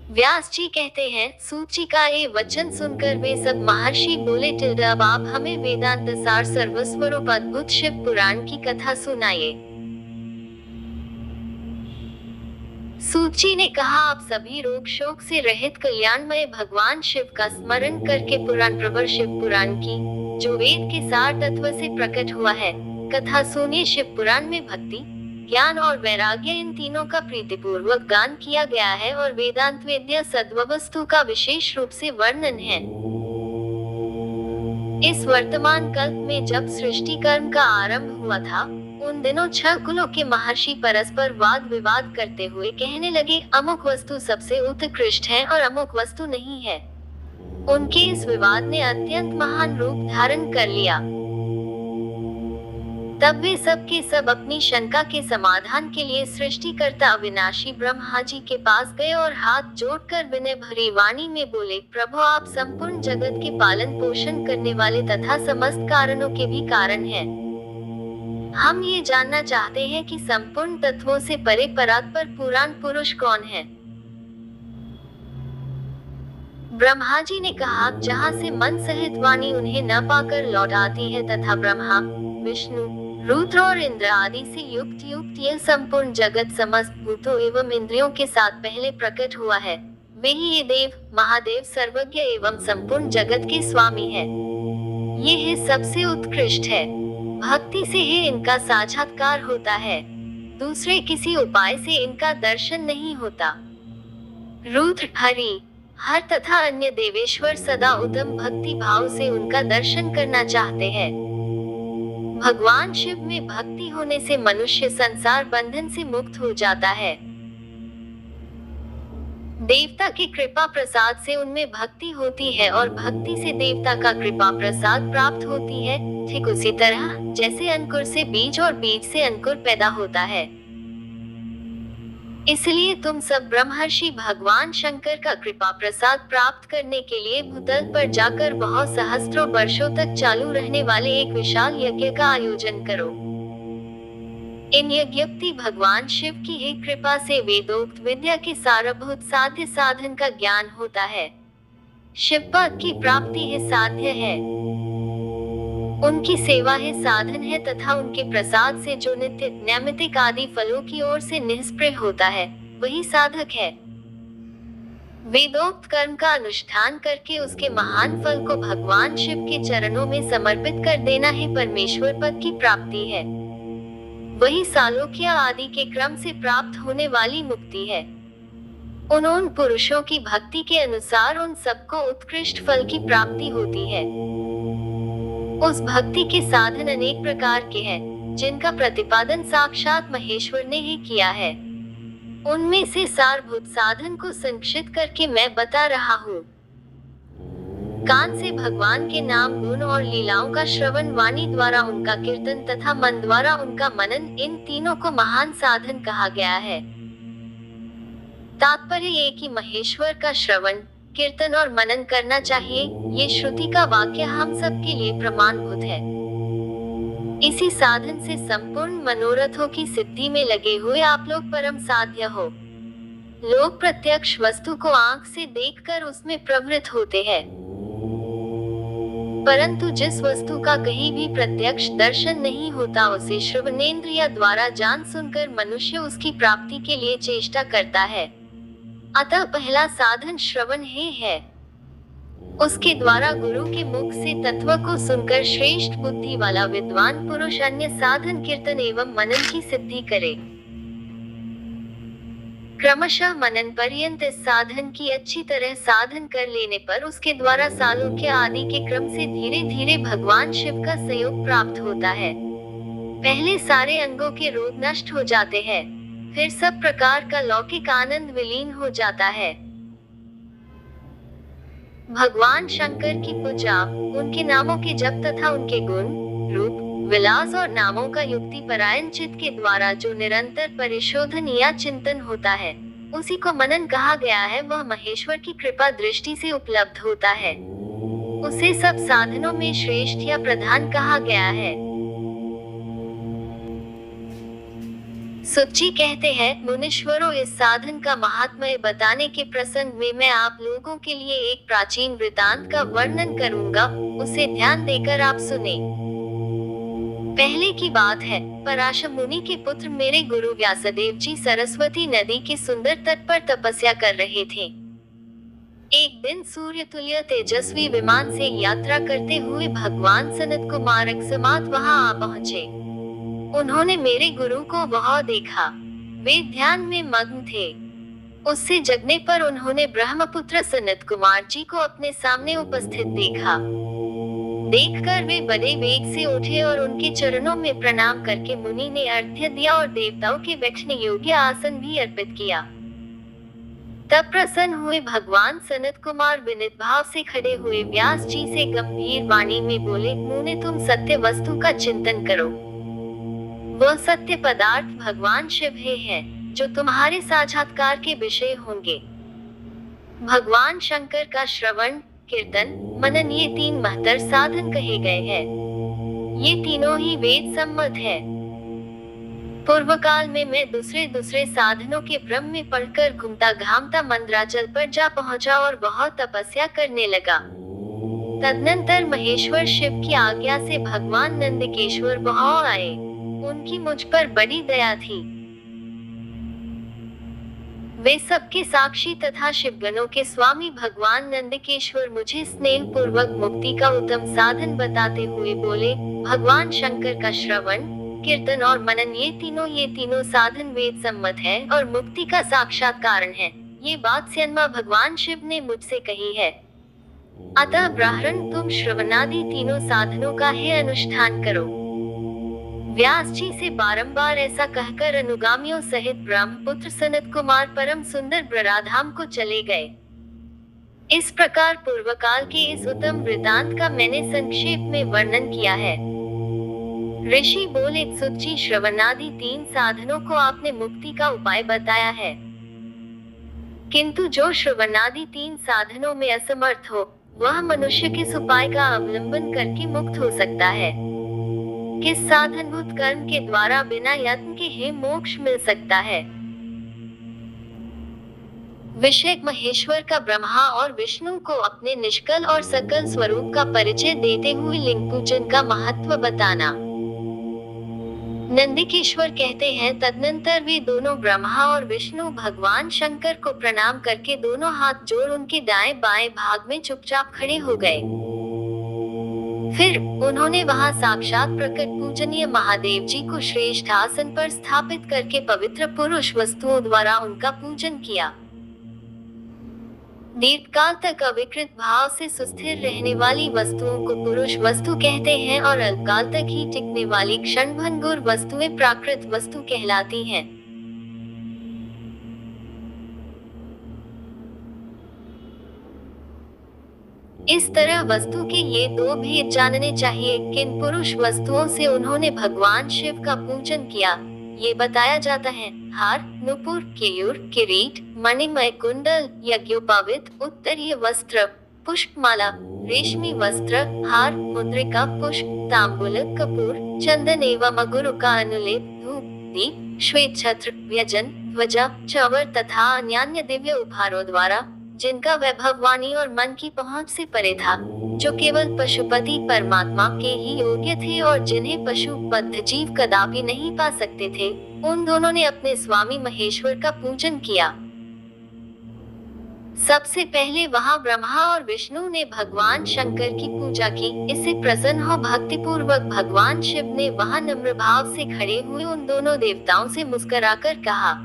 व्यास जी कहते हैं, सूची का ये वचन सुनकर वे सब महर्षि बोले, अब आप हमें वेदांत सार सर्वस्वरूप अद्भुत शिव पुराण की कथा सुनाइए। सूची ने कहा, आप सभी रोग शोक से रहित कल्याणमय भगवान शिव का स्मरण करके पुराण प्रवर शिव पुराण की, जो वेद के सार तत्व से प्रकट हुआ है, कथा सुनिए। शिव पुराण में भक्ति, ज्ञान और वैराग्य इन तीनों का प्रीतिपूर्वक गान किया गया है और वेदांत वेद्य सद्वस्तु का विशेष रूप से वर्णन है। इस वर्तमान कल्प में जब सृष्टि कर्म का आरंभ हुआ था, उन दिनों 6 कुलों के महर्षि परस्पर वाद विवाद करते हुए कहने लगे, अमुक वस्तु सबसे उत्कृष्ट है और अमुक वस्तु नहीं है। उनके इस विवाद ने अत्यंत महान रूप धारण कर लिया। तब वे सब के सब अपनी शंका के समाधान के लिए सृष्टिकर्ता अविनाशी ब्रह्मा जी के पास गए और हाथ जोड़कर विनय भरी वाणी में बोले, प्रभु आप संपूर्ण जगत के पालन पोषण करने वाले तथा समस्त कारणों के भी कारण हैं। हम ये जानना चाहते हैं कि संपूर्ण तत्वों से परे परात्पर पुराण पुरुष कौन है। ब्रह्मा जी ने कहा, जहाँ से मन सहित वाणी उन्हें न पाकर लौट आती है तथा ब्रह्मा, विष्णु, रुद्र और इंद्र आदि से युक्त युक्त यह संपूर्ण जगत समस्त भूतों एवं इंद्रियों के साथ पहले प्रकट हुआ है, वे ही ये देव, महादेव, सर्वज्ञ एवं संपूर्ण जगत के स्वामी है। ये है सबसे उत्कृष्ट है। भक्ति से ही इनका साक्षात्कार होता है, दूसरे किसी उपाय से इनका दर्शन नहीं होता। रुद्र, हरि, हर तथा अन्य देवेश्वर सदा उत्तम भक्ति भाव से उनका दर्शन करना चाहते हैं। भगवान शिव में भक्ति होने से मनुष्य संसार बंधन से मुक्त हो जाता है। देवता की कृपा प्रसाद से उनमें भक्ति होती है और भक्ति से देवता का कृपा प्रसाद प्राप्त होती है। ठीक उसी तरह जैसे अंकुर से बीज और बीज से अंकुर पैदा होता है। इसलिए तुम सब ब्रह्मर्षि भगवान शंकर का कृपा प्रसाद प्राप्त करने के लिए भूतल पर जाकर बहुत सहस्त्रों वर्षों तक चालू रहने वाले एक विशाल यज्ञ का आयोजन करो। इन यज्ञप्ति भगवान शिव की ही कृपा से वेदोक्त विद्या के सारभूत साध्य साधन का ज्ञान होता है। शिव पद की प्राप्ति ही साध्य है, उनकी सेवा ही साधन है तथा उनके प्रसाद से जो नित्य नैमित्तिक आदि फलों की ओर से निष्प्रय होता है, वही साधक है। वेदोक्त कर्म का अनुष्ठान करके उसके महान फल को भगवान शिव के चरणों में समर्पित कर देना ही परमेश्वर पद की प्राप्ति है। वही सालोक्य आदि के क्रम से प्राप्त होने वाली मुक्ति है। उन पुरुषों की भक्ति के अनुसार उन सबको उत्कृष्ट फल की प्राप्ति होती है। उस भक्ति के साधन अनेक प्रकार के हैं, जिनका प्रतिपादन साक्षात महेश्वर ने ही किया है। उनमें से सारभूत साधन को संक्षिप्त करके मैं बता रहा हूँ। कान से भगवान के नाम, गुण और लीलाओं का श्रवण, वाणी द्वारा उनका कीर्तन तथा मन द्वारा उनका मनन, इन तीनों को महान साधन कहा गया है। तात्पर्य ये कि महेश्वर का श्रवण, कीर्तन और मनन करना चाहिए। ये श्रुति का वाक्य हम सब के लिए प्रमाणभूत है। इसी साधन से संपूर्ण मनोरथों की सिद्धि में लगे हुए आप लोग परम साध्य हो। लोग प्रत्यक्ष वस्तु को आंख से देखकर उसमें प्रवृत्त होते हैं, परंतु जिस वस्तु का कहीं भी प्रत्यक्ष दर्शन नहीं होता, उसे श्रवणेंद्रिय द्वारा जान सुनकर मनुष्य उसकी प्राप्ति के लिए चेष्टा करता है। अतः पहला साधन श्रवण ही है। उसके द्वारा गुरु के मुख से तत्व को सुनकर श्रेष्ठ बुद्धि वाला विद्वान पुरुष अन्य साधन कीर्तन एवं मनन की सिद्धि करे। क्रमशः मनन पर्यंत इस साधन की अच्छी तरह साधन कर लेने पर उसके द्वारा सालोक्य आदि के क्रम से धीरे धीरे भगवान शिव का सहयोग प्राप्त होता है। पहले सारे अंगों के रोग नष्ट हो जाते हैं, फिर सब प्रकार का लौकिक आनंद विलीन हो जाता है। भगवान शंकर की पूजा, उनके नामों के जप तथा उनके गुण, रूप, विलास और नामों का युक्ति परायण चित्त के द्वारा जो निरंतर परिशोधन या चिंतन होता है, उसी को मनन कहा गया है। वह महेश्वर की कृपा दृष्टि से उपलब्ध होता है। उसे सब साधनों में श्रेष्ठ या प्रधान कहा गया है। सुची कहते हैं, मुनीश्वरों, इस साधन का महात्म्य बताने के प्रसंग में मैं आप लोगों के लिए एक प्राचीन वृतांत का वर्णन करूंगा, उसे ध्यान देकर आप सुने। पहले की बात है, पराशर मुनि के पुत्र मेरे गुरु व्यासदेव जी सरस्वती नदी के सुंदर तट पर तपस्या कर रहे थे। एक दिन सूर्य तुल्य तेजस्वी विमान से यात्रा करते हुए भगवान सनत कुमार अकस्मात वहां आ पहुंचे। उन्होंने मेरे गुरु को वहां देखा। वे ध्यान में मग्न थे। उससे जगने पर उन्होंने ब्रह्मपुत्र सनत कुमार जी को अपने सामने उपस्थित देखा। देखकर वे बड़े वेग से उठे और उनके चरणों में प्रणाम करके मुनि ने अर्घ्य दिया और देवताओं के बैठने योग्य आसन भी अर्पित किया। तब प्रसन्न हुए भगवान सनत कुमार विनीत भाव से खड़े हुए व्यास जी से गंभीर वाणी में बोले, मुने, तुम सत्य वस्तु का चिंतन करो। वह सत्य पदार्थ भगवान शिव ही है, जो तुम्हारे साक्षात्कार के विषय होंगे। भगवान शंकर का श्रवण, कीर्तन, मनन, ये 3 महत्तर साधन कहे गए हैं। ये तीनों ही वेद सम्मत है। पूर्व काल में मैं दूसरे साधनों के भ्रम में पड़कर घूमता घामता मंदराचल पर जा पहुंचा और बहुत तपस्या करने लगा। तदनंतर महेश्वर शिव की आज्ञा से भगवान नंदिकेश्वर वहां आए। उनकी मुझ पर बड़ी दया थी। वे सबके साक्षी तथा शिवगणों के स्वामी भगवान नंदिकेश्वर मुझे स्नेह पूर्वक मुक्ति का उत्तम साधन बताते हुए बोले, भगवान शंकर का श्रवण, कीर्तन और मनन, ये तीनों साधन वेद सम्मत है और मुक्ति का साक्षात कारण है। ये बात स्वयं भगवान शिव ने मुझसे कही है। अतः ब्राह्मण, तुम श्रवणादि तीनों साधनों का ही अनुष्ठान करो। व्यास जी से बारंबार ऐसा कहकर अनुगामियों सहित ब्रह्मपुत्र सनत कुमार परम सुंदर ब्रराधाम को चले गए। इस प्रकार पूर्व काल के इस उत्तम वृतांत का मैंने संक्षेप में वर्णन किया है। ऋषि बोले, सुची, श्रवणादि 3 साधनों को आपने मुक्ति का उपाय बताया है, किंतु जो श्रवणादि 3 साधनों में असमर्थ हो, वह मनुष्य किस उपाय का अवलंबन करके मुक्त हो सकता है? किस साधनभूत कर्म के द्वारा बिना यत्न के ही मोक्ष मिल सकता है? विषय महेश्वर का ब्रह्मा और विष्णु को अपने निष्कल और सकल स्वरूप का परिचय देते हुए लिंग पूजन का महत्व बताना। नंदिकेश्वर कहते हैं, तदनंतर वे दोनों ब्रह्मा और विष्णु भगवान शंकर को प्रणाम करके दोनों हाथ जोड़ उनके दाएं बाएं भाग में चुपचाप खड़े हो गए। फिर उन्होंने वहां साक्षात प्रकट पूजनीय महादेव जी को श्रेष्ठ आसन पर स्थापित करके पवित्र पुरुष वस्तुओं द्वारा उनका पूजन किया। दीर्घकाल तक अविकृत भाव से सुस्थिर रहने वाली वस्तुओं को पुरुष वस्तु कहते हैं और अल्पकाल तक ही टिकने वाली क्षणभंगुर वस्तुएं प्राकृत वस्तु कहलाती हैं। इस तरह वस्तु के ये 2 भेद जानने चाहिए। किन पुरुष वस्तुओं से उन्होंने भगवान शिव का पूजन किया, ये बताया जाता है। हार, नुपुर, केयूर, किरीट, मणिमय कुंडल, यज्ञोपवीत, उत्तरीय वस्त्र, पुष्पमाला, रेशमी वस्त्र, हार, मुद्रिका, पुष्प, तांबूल, कपूर, चंदन एवं अगुरु का अनुलेप, धूप, दीप, श्वेत छत्र, व्यजन, ध्वजा, चवर तथा अन्यान्य दिव्य उपहारों द्वारा, जिनका वैभव वाणी और मन की पहुंच से परे था, जो केवल पशुपति परमात्मा के ही योग्य थे और जिन्हें पशुबद्ध जीव कदापि नहीं पा सकते थे, उन दोनों ने अपने स्वामी महेश्वर का पूजन किया। सबसे पहले वहां ब्रह्मा और विष्णु ने भगवान शंकर की पूजा की। इससे प्रसन्न हो भक्ति पूर्वक भगवान शिव ने वहां नम्र भाव से खड़े हुए उन दोनों देवताओं से मुस्कुराकर कहा,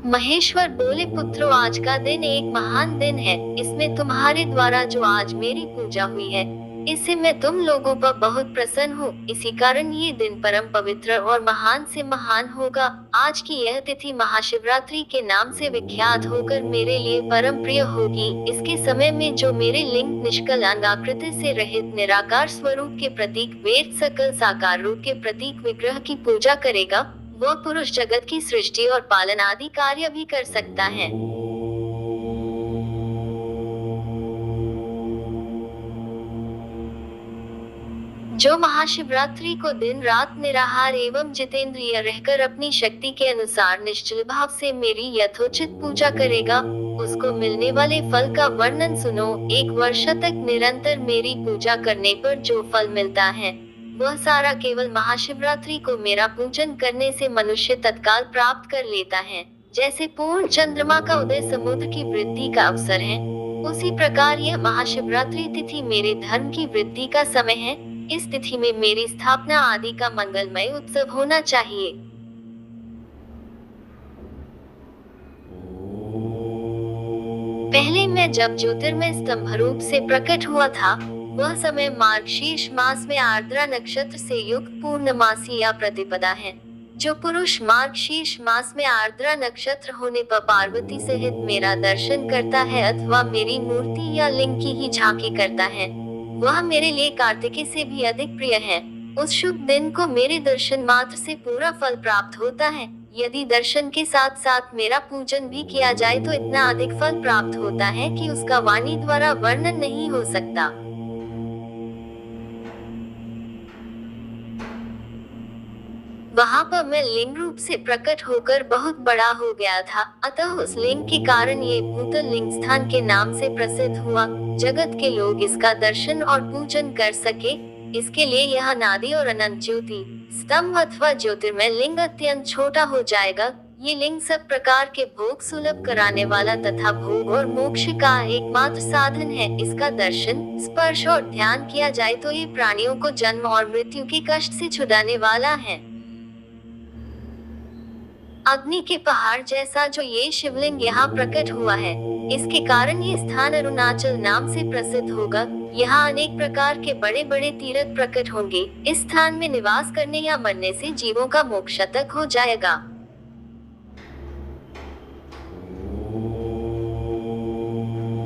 महेश्वर बोले, पुत्रों, आज का दिन एक महान दिन है। इसमें तुम्हारे द्वारा जो आज मेरी पूजा हुई है, इससे मैं तुम लोगों पर बहुत प्रसन्न हूँ। इसी कारण ये दिन परम पवित्र और महान से महान होगा। आज की यह तिथि महाशिवरात्रि के नाम से विख्यात होकर मेरे लिए परम प्रिय होगी। इसके समय में जो मेरे लिंग निष्कल अंग आकृति से रहित निराकार स्वरूप के प्रतीक वेद सकल साकार रूप के प्रतीक विग्रह की पूजा करेगा, वह पुरुष जगत की सृष्टि और पालन आदि कार्य भी कर सकता है। जो महाशिवरात्रि को दिन रात निराहार एवं जितेंद्रिय रहकर अपनी शक्ति के अनुसार निश्चल भाव से मेरी यथोचित पूजा करेगा, उसको मिलने वाले फल का वर्णन सुनो। 1 वर्ष तक निरंतर मेरी पूजा करने पर जो फल मिलता है, वह सारा केवल महाशिवरात्रि को मेरा पूजन करने से मनुष्य तत्काल प्राप्त कर लेता है। जैसे पूर्ण चंद्रमा का उदय समुद्र की वृद्धि का अवसर है, उसी प्रकार यह महाशिवरात्रि तिथि मेरे धर्म की वृद्धि का समय है। इस तिथि में मेरी स्थापना आदि का मंगलमय उत्सव होना चाहिए। पहले मैं जब ज्योतिर्मय स्तंभ रूप से प्रकट हुआ था, वह समय मार्गशीर्ष मास में आर्द्रा नक्षत्र से युक्त पूर्णमासी या प्रतिपदा है। जो पुरुष मार्गशीर्ष मास में आर्द्रा नक्षत्र होने पर पार्वती सहित मेरा दर्शन करता है अथवा मेरी मूर्ति या लिंग की ही झांकी करता है, वह मेरे लिए कार्तिकेय से भी अधिक प्रिय है। उस शुभ दिन को मेरे दर्शन मात्र से पूरा फल प्राप्त होता है। यदि दर्शन के साथ साथ मेरा पूजन भी किया जाए तो इतना अधिक फल प्राप्त होता है कि उसका वाणी द्वारा वर्णन नहीं हो सकता। वहाँ पर मैं लिंग रूप से प्रकट होकर बहुत बड़ा हो गया था, अतः उस लिंग के कारण ये भूतल लिंग स्थान के नाम से प्रसिद्ध हुआ। जगत के लोग इसका दर्शन और पूजन कर सके, इसके लिए यह नादि और अनंत ज्योति स्तंभ अथवा ज्योतिर्मय लिंग अत्यंत छोटा हो जाएगा। ये लिंग सब प्रकार के भोग सुलभ कराने वाला तथा भोग और मोक्ष का एकमात्र साधन है। इसका दर्शन, स्पर्श और ध्यान किया जाए तो ये प्राणियों को जन्म और मृत्यु के कष्ट से छुड़ाने वाला है। अग्नि के पहाड़ जैसा जो ये शिवलिंग यहाँ प्रकट हुआ है, इसके कारण ये स्थान अरुणाचल नाम से प्रसिद्ध होगा। यहाँ अनेक प्रकार के बड़े बड़े तीर्थ प्रकट होंगे। इस स्थान में निवास करने या मरने से जीवों का मोक्ष तक हो जाएगा।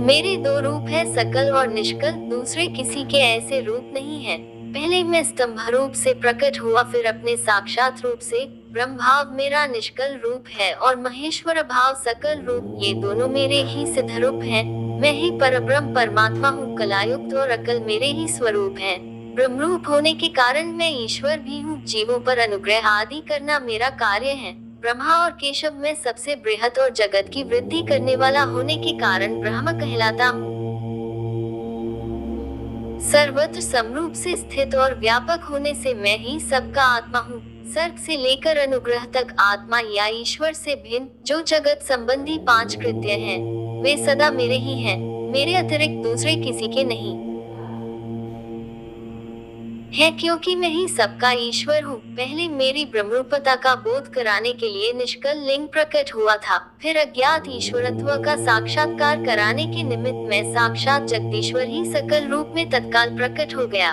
मेरे 2 रूप है, सकल और निष्कल। दूसरे किसी के ऐसे रूप नहीं है। पहले मैं स्तंभ रूप से प्रकट हुआ, फिर अपने साक्षात रूप से। ब्रह्म भाव मेरा निष्कल रूप है और महेश्वर भाव सकल रूप, ये दोनों मेरे ही सिद्ध रूप हैं। मैं ही परब्रह्म परमात्मा हूँ। कलायुक्त और अकल मेरे ही स्वरूप हैं। ब्रह्म रूप होने के कारण मैं ईश्वर भी हूँ। जीवों पर अनुग्रह आदि करना मेरा कार्य है। ब्रह्मा और केशव में सबसे बृहत और जगत की वृद्धि करने वाला होने के कारण ब्रह्म कहलाता हूँ। सर्वत्र समरूप से स्थित और व्यापक होने से मैं ही सबका आत्मा हूँ। सर्ग से लेकर अनुग्रह तक आत्मा या ईश्वर से भिन्न जो जगत संबंधी 5 कृत्य हैं, वे सदा मेरे ही हैं। मेरे अतिरिक्त दूसरे किसी के नहीं है, क्योंकि मैं ही सबका ईश्वर हूँ। पहले मेरी ब्रह्मरूपता का बोध कराने के लिए निष्कल लिंग प्रकट हुआ था, फिर अज्ञात ईश्वरत्व का साक्षात्कार कराने के निमित्त मैं साक्षात जगदीश्वर ही सकल रूप में तत्काल प्रकट हो गया।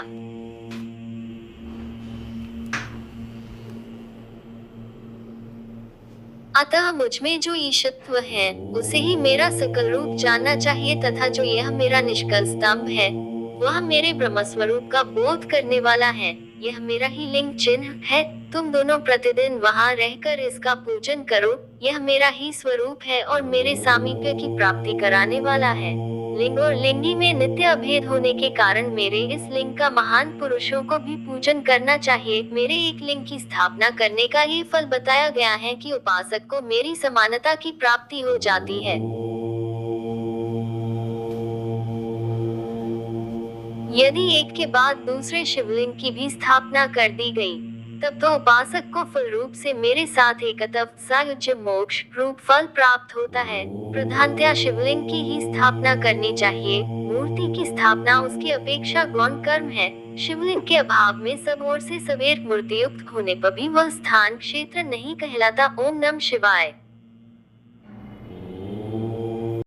अतः मुझ में जो ईशत्व है, उसे ही मेरा सकल रूप जानना चाहिए, तथा जो यह मेरा निष्कल स्तंभ है, वह मेरे ब्रह्म स्वरूप का बोध करने वाला है। यह मेरा ही लिंग चिन्ह है। तुम दोनों प्रतिदिन वहां रहकर इसका पूजन करो। यह मेरा ही स्वरूप है और मेरे सामीप्य की प्राप्ति कराने वाला है। लिंग और लिंगी में नित्य अभेद होने के कारण मेरे इस लिंग का महान पुरुषों को भी पूजन करना चाहिए। मेरे एक लिंग की स्थापना करने का ये फल बताया गया है कि उपासक को मेरी समानता की प्राप्ति हो जाती है। यदि एक के बाद दूसरे शिवलिंग की भी स्थापना कर दी गई, तब तो उपासक को फल रूप से मेरे साथ एकतव सायुज्य मोक्ष रूप फल प्राप्त होता है। प्रधानतया शिवलिंग की ही स्थापना करनी चाहिए। मूर्ति की स्थापना उसकी अपेक्षा गौण कर्म है। शिवलिंग के अभाव में सब ओर से सवेर मूर्ति युक्त होने पर भी वह स्थान क्षेत्र नहीं कहलाता। ओम नमः शिवाय।